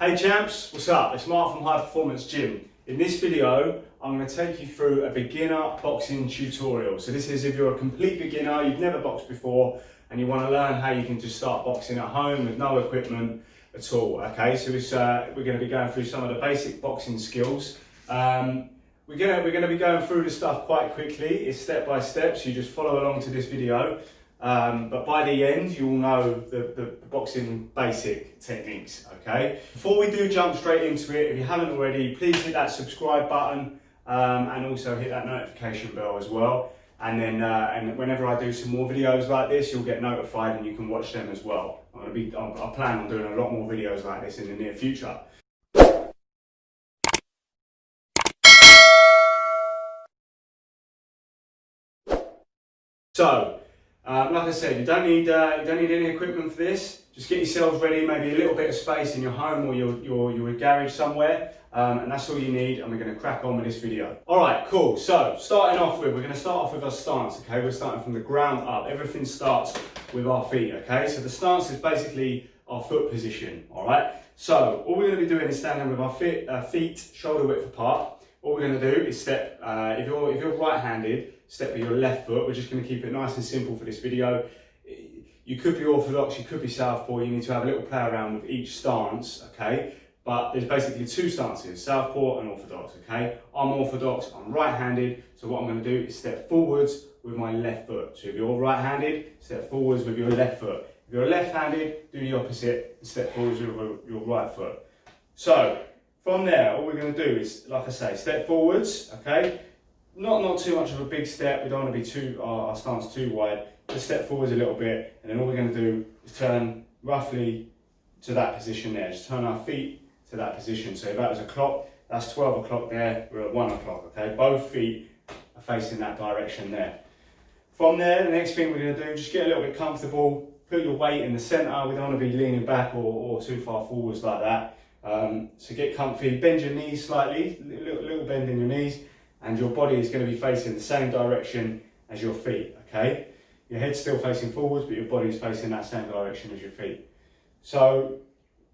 Hey champs, what's up? It's Mark from High Performance Gym. In this video, I'm going to take you through a beginner boxing tutorial. So this is if you're a complete beginner, you've never boxed before, and you want to learn how you can just start boxing at home with no equipment at all. Okay, so we're going to be going through some of the basic boxing skills. We're going to be going through the stuff quite quickly. It's step by step, so you just follow along to this video. But by the end, you'll know the boxing basic techniques, okay? Before we do jump straight into it, if you haven't already, please hit that subscribe button and also hit that notification bell as well. And then and whenever I do some more videos like this, you'll get notified and you can watch them as well. I plan on doing a lot more videos like this in the near future. So, like I said, you don't need any equipment for this. Just get yourselves ready, maybe a little bit of space in your home or your garage somewhere, and that's all you need. And we're going to crack on with this video. All right, cool. So, starting off with, we're going to start off with our stance. Okay, we're starting from the ground up. Everything starts with our feet. Okay, so the stance is basically our foot position. All right. So, all we're going to be doing is standing with our feet shoulder width apart. All we're going to do is step. If you're right-handed, step with your left foot. We're just going to keep it nice and simple for this video. You could be orthodox, you could be southpaw. You need to have a little play around with each stance, okay? But there's basically two stances, southpaw and orthodox, okay? I'm orthodox, I'm right-handed, so what I'm going to do is step forwards with my left foot. So if you're right-handed, step forwards with your left foot. If you're left-handed, do the opposite and step forwards with your right foot. So from there, all we're going to do is, like I say, step forwards, okay? Not too much of a big step. We don't want to be our stance too wide. Just step forwards a little bit, and then all we're going to do is turn roughly to that position there. Just turn our feet to that position. So if that was a clock, that's 12 o'clock there. We're at 1 o'clock. Okay, both feet are facing that direction there. From there, the next thing we're going to do, just get a little bit comfortable. Put your weight in the centre. We don't want to be leaning back or too far forwards like that. So get comfy. Bend your knees slightly. Little bend in your knees. And your body is going to be facing the same direction as your feet, okay? Your head's still facing forwards, but your body is facing that same direction as your feet. So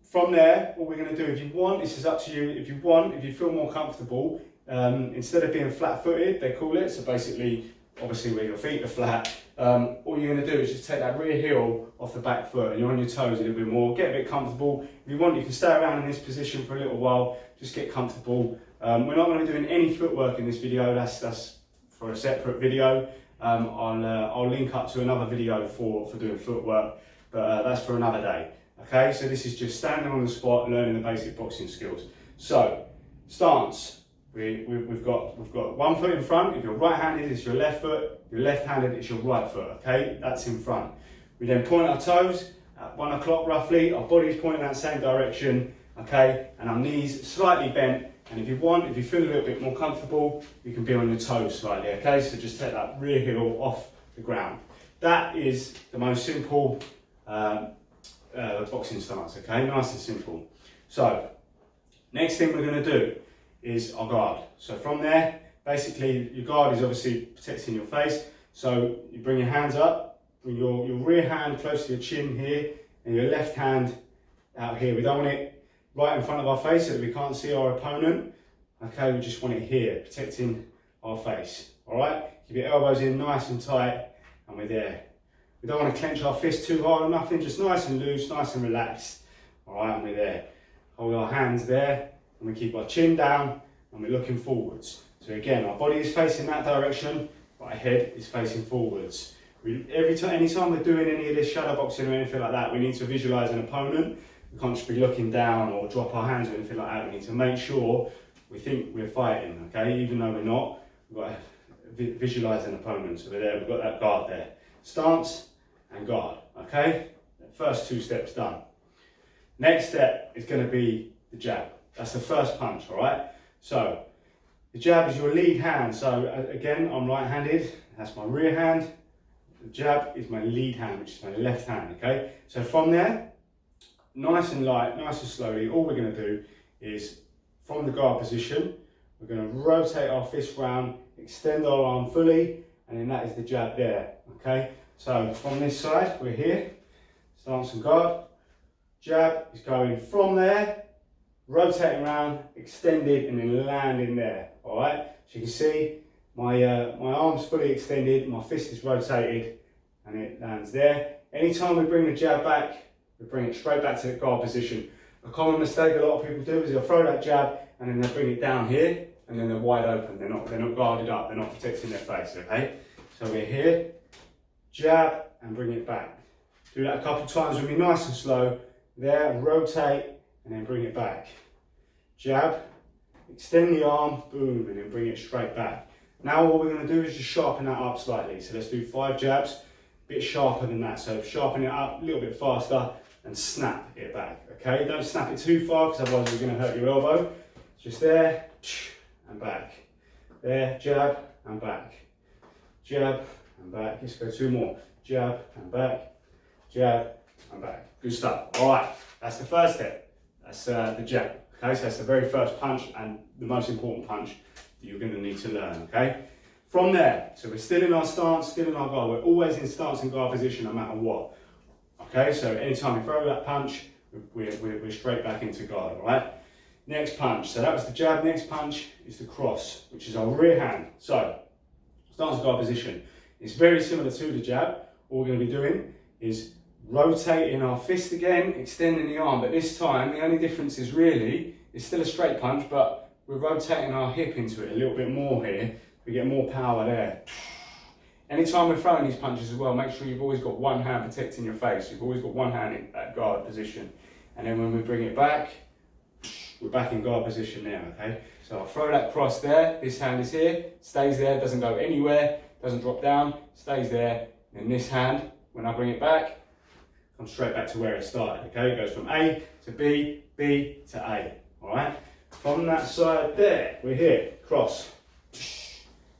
from there, what we're going to do, if you want, this is up to you, if you feel more comfortable, instead of being flat-footed, they call it, so basically, obviously where your feet are flat, all you're going to do is just take that rear heel off the back foot and you're on your toes a little bit more, get a bit comfortable. If you want, you can stay around in this position for a little while, just get comfortable. We're not going to be doing any footwork in this video, that's for a separate video. I'll link up to another video for doing footwork, but that's for another day. Okay, so this is just standing on the spot, learning the basic boxing skills. So, stance. We've got one foot in front. If you're right-handed, it's your left foot. If you're left-handed, it's your right foot. Okay, that's in front. We then point our toes at 1 o'clock roughly. Our body's pointing that same direction. Okay, and our knees slightly bent. And if you feel a little bit more comfortable, you can be on your toes slightly, okay? So just take that rear heel off the ground. That is the most simple boxing stance, okay? Nice and simple. So, next thing we're going to do is our guard. So from there, basically your guard is obviously protecting your face. So you bring your hands up, bring your rear hand close to your chin here, and your left hand out here. We don't want it right in front of our face so that we can't see our opponent. Okay, we just want it here, protecting our face. All right, keep your elbows in nice and tight, and we're there. We don't want to clench our fist too hard or nothing, just nice and loose, nice and relaxed. All right, and we're there. Hold our hands there, and we keep our chin down, and we're looking forwards. So again, our body is facing that direction, but our head is facing forwards. Anytime we're doing any of this shadow boxing or anything like that, we need to visualize an opponent. We can't just be looking down or drop our hands or anything like that. We need to make sure we think we're fighting, okay? Even though we're not, we've got to visualize an opponent. So we're there, we've got that guard there. Stance and guard, okay? First two steps done. Next step is going to be the jab. That's the first punch, all right? So the jab is your lead hand. So again, I'm right-handed. That's my rear hand. The jab is my lead hand, which is my left hand, okay? So from there, nice and light, nice and slowly, all we're going to do is, from the guard position, we're going to rotate our fist round, extend our arm fully, and then that is the jab there, okay? So from this side, we're here, stance and guard, jab is going from there, rotating around, extended, and then landing there. All right. So you can see my arm's fully extended, my fist is rotated, and it lands there. Anytime we bring the jab back, we bring it straight back to the guard position. A common mistake a lot of people do is they'll throw that jab and then they'll bring it down here, and then they're wide open. They're not guarded up. They're not protecting their face. Okay. So we're here, jab, and bring it back. Do that a couple times with me, nice and slow. There, rotate, and then bring it back. Jab, extend the arm, boom, and then bring it straight back. Now what we're going to do is just sharpen that up slightly. So let's do 5 jabs, a bit sharper than that. So sharpen it up a little bit faster and snap it back. Okay, don't snap it too far because otherwise you're going to hurt your elbow. Just there, and back. There, jab, and back. Jab, and back. Let's go 2 more. Jab, and back. Jab, and back. Good stuff. All right, that's the first step. That's the jab. Okay, so that's the very first punch and the most important punch that you're going to need to learn. Okay. From there, so we're still in our stance, still in our guard. We're always in stance and guard position, no matter what. Okay, so anytime we throw that punch, we're straight back into guard. All right. Next punch. So that was the jab. Next punch is the cross, which is our rear hand. So stance and guard position. It's very similar to the jab. All we're going to be doing is rotating our fist again, extending the arm, but this time the only difference is really, it's still a straight punch, but we're rotating our hip into it a little bit more here. We get more power there. Anytime we're throwing these punches as well, make sure you've always got one hand protecting your face. You've always got one hand in that guard position. And then when we bring it back, we're back in guard position now, okay? So I'll throw that cross there, this hand is here, stays there, doesn't go anywhere, doesn't drop down, stays there. And this hand, when I bring it back, comes straight back to where it started, okay? It goes from A to B, B to A, all right? From that side there, we're here, cross.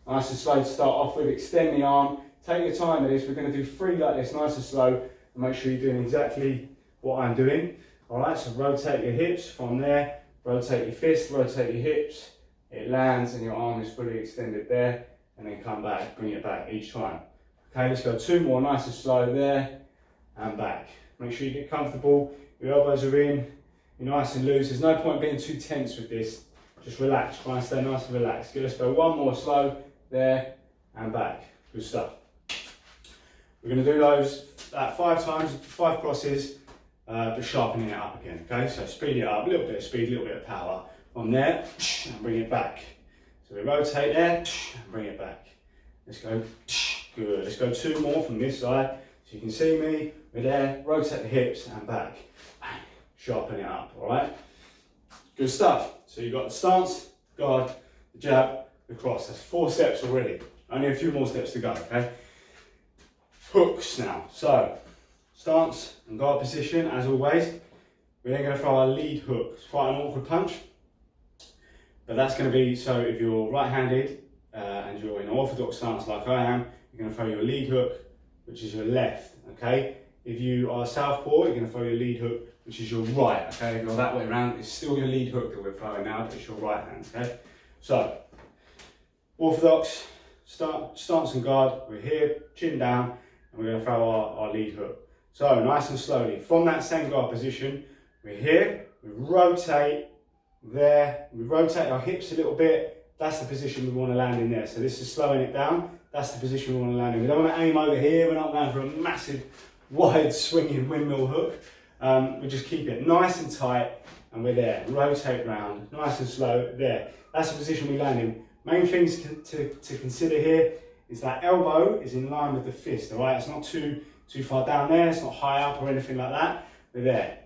Nice and slow to start off with, extend the arm. Take your time with this, we're gonna do 3 like this, nice and slow, and make sure you're doing exactly what I'm doing. All right, so rotate your hips from there, rotate your fist, rotate your hips, it lands and your arm is fully extended there, and then come back, bring it back each time. Okay, let's go 2 more, nice and slow there, and back. Make sure you get comfortable, your elbows are in, you're nice and loose. There's no point being too tense with this. Just relax, try and stay nice and relaxed. Good, let's go 1 more slow, there, and back. Good stuff. We're gonna do those 5 times, 5 crosses, but sharpening it up again, okay? So speed it up, a little bit of speed, a little bit of power. From there, and bring it back. So we rotate there, and bring it back. Let's go, good. Let's go 2 more from this side. So you can see me, we're there, rotate the hips and back. Bang, sharpen it up, all right? Good stuff. So you've got the stance, guard, the jab, the cross. That's 4 steps already. Only a few more steps to go, okay? Hooks now. So, stance and guard position, as always. We're then going to throw our lead hook. It's quite an awkward punch, but that's going to be, so if you're right-handed and you're in an orthodox stance like I am, you're going to throw your lead hook, which is your left, okay? If you are southpaw, you're going to throw your lead hook, which is your right, okay? If you're that way around, it's still your lead hook that we're throwing now, but it's your right hand, okay? So, orthodox, stance and guard, we're here, chin down, and we're going to throw our lead hook. So, nice and slowly, from that same guard position, we're here, we rotate there, we rotate our hips a little bit, that's the position we want to land in there. So this is slowing it down, that's the position we want to land in. We don't want to aim over here, we're not going for a massive, wide swinging windmill hook. We just keep it nice and tight, and we're there. Rotate round, nice and slow, there. That's the position we land in. Main things to consider here is that elbow is in line with the fist, all right? It's not too far down there, it's not high up or anything like that. We're there,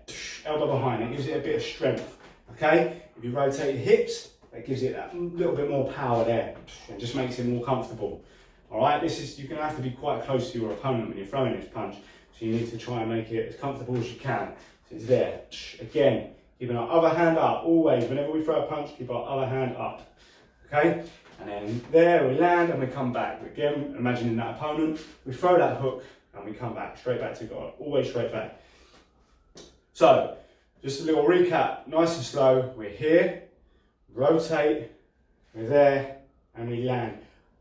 elbow behind, it gives it a bit of strength, okay? If you rotate your hips, that gives it that little bit more power there, and just makes it more comfortable, all right? You're gonna have to be quite close to your opponent when you're throwing this punch, so you need to try and make it as comfortable as you can. So it's there, again, keeping our other hand up, always, whenever we throw a punch, keep our other hand up, okay? And then there, we land and we come back. Again, imagining that opponent, we throw that hook and we come back, straight back to guard, always straight back. So, just a little recap, nice and slow, we're here, rotate, we're there, and we land.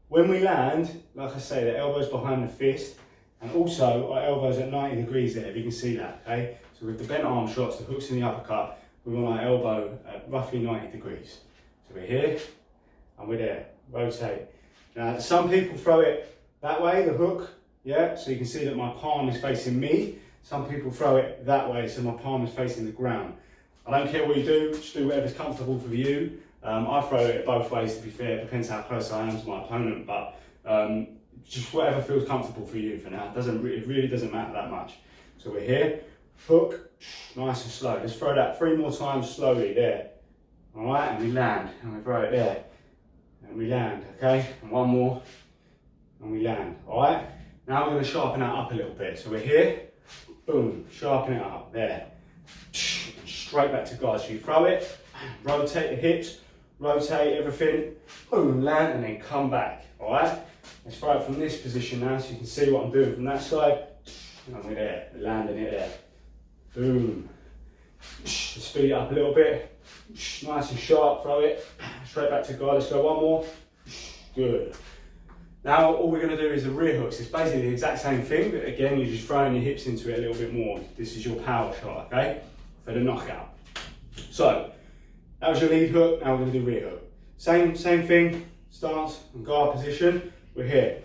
When we land, like I say, the elbow's behind the fist, and also our elbow's at 90 degrees there, if you can see that, okay? So with the bent arm shots, the hooks in the uppercut, we want our elbow at roughly 90 degrees. So we're here and we're there, rotate. Now some people throw it that way, the hook, yeah, so you can see that my palm is facing me. Some people throw it that way, so my palm is facing the ground. I don't care what you do, just do whatever's comfortable for you. I throw it both ways, to be fair. It depends how close I am to my opponent, but just whatever feels comfortable for you for now. It really doesn't matter that much. So we're here, hook, nice and slow. Let's throw that 3 more times slowly, there. All right, and we land, and we throw it there. And we land, okay? And 1 more, and we land, all right? Now we're gonna sharpen that up a little bit. So we're here, boom, sharpen it up, there. And straight back to guard. So you throw it, rotate the hips, rotate everything, boom, land, and then come back, all right? Let's throw it from this position now so you can see what I'm doing from that side. And we're there, landing it there. Boom. Speed it up a little bit. Nice and sharp, throw it. Straight back to guard, let's go 1 more. Good. Now all we're going to do is the rear hooks. It's basically the exact same thing, but again, you're just throwing your hips into it a little bit more. This is your power shot, okay? For the knockout. So, that was your lead hook, now we're going to do rear hook. Same thing, stance and guard position. We're here.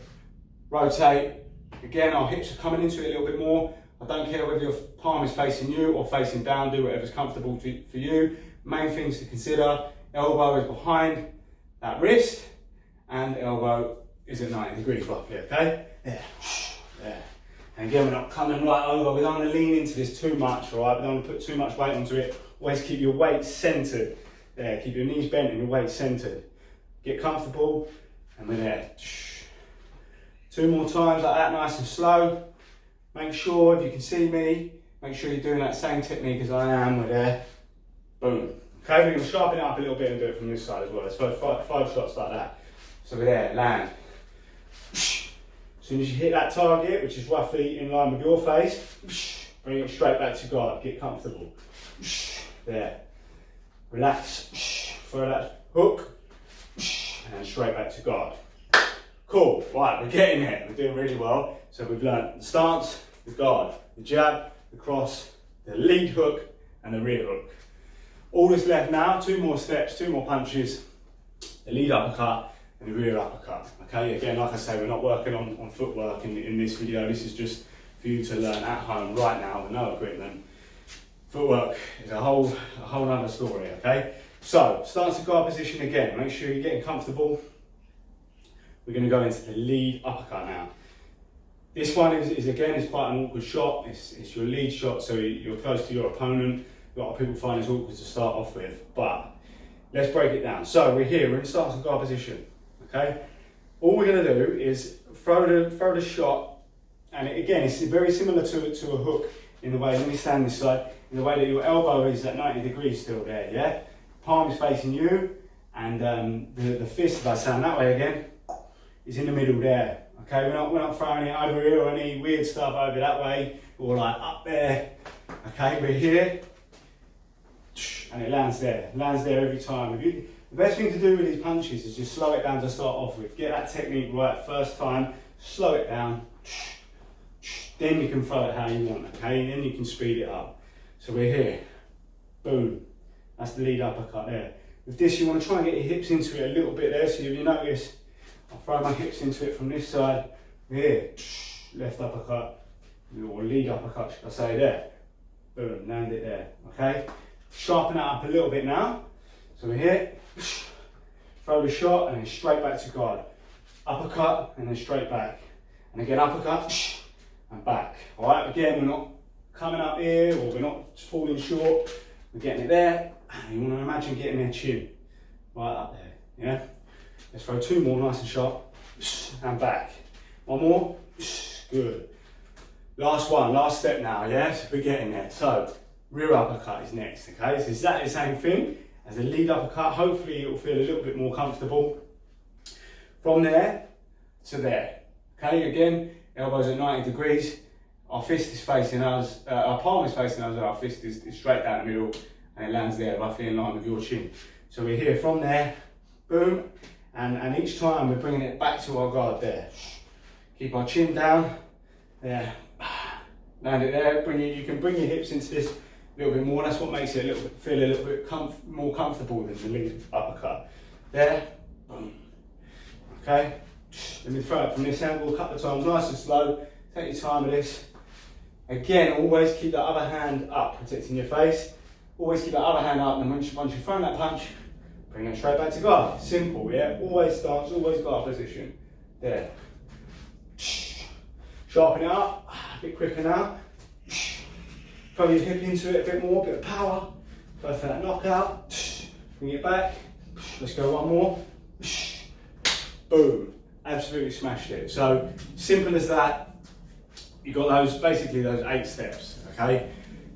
Rotate. Again, our hips are coming into it a little bit more. I don't care whether your palm is facing you or facing down, do whatever's comfortable for you. Main things to consider, elbow is behind that wrist and elbow is at 90 degrees roughly, okay? There, there. And again, we're not coming right over, we don't want to lean into this too much, all right? We don't want to put too much weight onto it. Always keep your weight centered. There, keep your knees bent and your weight centered. Get comfortable and we're there. 2 more times like that, nice and slow. Make sure, if you can see me, make sure you're doing that same technique as I am. We're there. Boom. Okay, we're going to sharpen it up a little bit and do it from this side as well. Let's go 5 shots like that. So we're there, land. As soon as you hit that target, which is roughly in line with your face, bring it straight back to guard. Get comfortable. There. Relax. Throw that hook. And straight back to guard. Cool, right, we're getting there, we're doing really well. So we've learned the stance, the guard, the jab, the cross, the lead hook, and the rear hook. All that's left now, 2 more steps, 2 more punches, the lead uppercut and the rear uppercut. Okay, again, like I say, we're not working on footwork in this video. This is just for you to learn at home right now with no equipment. Footwork is a whole other story, okay? So, stance and guard position again, make sure you're getting comfortable. We're going to go into the lead uppercut now. This one is again, quite an awkward shot. It's your lead shot, so you're close to your opponent. A lot of people find it's awkward to start off with, but let's break it down. So we're here, we're in stance and guard position, okay? All we're going to do is throw the shot, and again, it's very similar to a hook in the way, let me stand this side, in the way that your elbow is at 90 degrees still there, yeah? Palm is facing you, and the fist, if I stand that way again, is in the middle there. Okay, we're not throwing it over here or any weird stuff over that way or like up there. Okay, we're here and it lands there every time. The best thing to do with these punches is just slow it down to start off with. Get that technique right first time, slow it down, then you can throw it how you want, okay? Then you can speed it up. So we're here, boom, that's the lead uppercut there. With this, you want to try and get your hips into it a little bit there, so if you notice, I'll throw my hips into it from this side, here, left uppercut, or lead uppercut, should I say, there. Boom, land it there, okay? Sharpen that up a little bit now. So we're here, throw the shot, and then straight back to guard. Uppercut, and then straight back. And again, uppercut, and back. All right, again, we're not coming up here, or we're not falling short. We're getting it there. You want to imagine getting their chin right up there, yeah? Let's throw 2 more nice and sharp, and back. 1 more, good. Last one, last step now, yeah? So we're getting there. So, rear uppercut is next, okay? So it's exactly the same thing as the lead uppercut. Hopefully it'll feel a little bit more comfortable. From there to there, okay? Again, elbows at 90 degrees. Our fist is facing us, our palm is facing us, and our fist is straight down the middle, and it lands there, roughly in line with your chin. So we're here from there, boom. And each time we're bringing it back to our guard there. Keep our chin down, there, land it there. You can bring your hips into this a little bit more. That's what makes it feel a little bit more comfortable than the lead uppercut. There, boom. Okay, let me throw it from this angle a couple of times, nice and slow. Take your time with this. Again, always keep that other hand up, protecting your face. Always keep that other hand up, and once you've thrown that punch, bring it straight back to guard. Simple, yeah? Always stance, always guard position. There. Sharpen it up, a bit quicker now. Throw your hip into it a bit more, a bit of power. Go for that knockout. Bring it back. Let's go one more. Boom. Absolutely smashed it. So, simple as that. You've got basically those 8 steps, okay?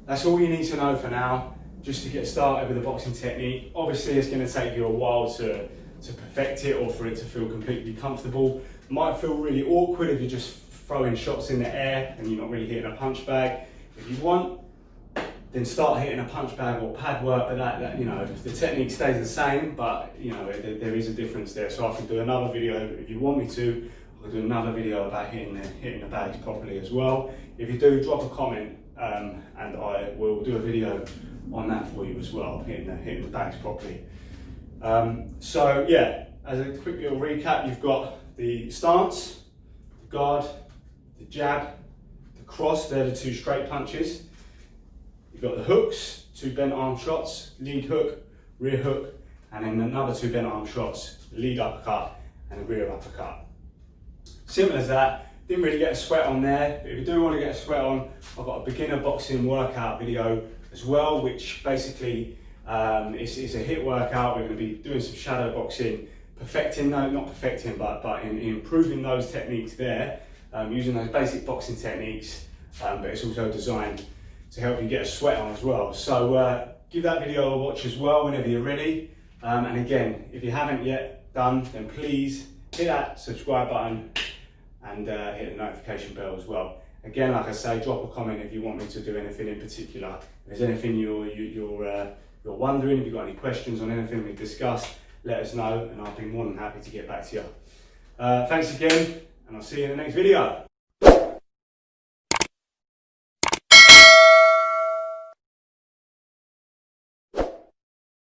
That's all you need to know for now, just to get started with the boxing technique. Obviously, it's going to take you a while to perfect it or for it to feel completely comfortable. It might feel really awkward if you're just throwing shots in the air and you're not really hitting a punch bag. If you want, then start hitting a punch bag or pad work, but that you know, the technique stays the same, but you know, there is a difference there. So I can do another video if you want me to. I'll do another video about hitting the bags properly as well. If you do, drop a comment and I will do a video on that for you as well, hitting the bags properly. So yeah, as a quick little recap, you've got the stance, the guard, the jab, the cross, they're the 2 straight punches. You've got the hooks, 2 bent arm shots, lead hook, rear hook, and then another 2 bent arm shots, lead uppercut and a rear uppercut. Simple as that. Didn't really get a sweat on there, but if you do want to get a sweat on, I've got a beginner boxing workout video as well, which basically is a HIIT workout. We're going to be doing some shadow boxing, but improving those techniques there, using those basic boxing techniques, but it's also designed to help you get a sweat on as well. So give that video a watch as well whenever you're ready. And again, if you haven't yet done, then please hit that subscribe button and hit the notification bell as well. Again, like I say, drop a comment if you want me to do anything in particular. If there's anything you're wondering, if you've got any questions on anything we've discussed, let us know and I'll be more than happy to get back to you. Thanks again, and I'll see you in the next video.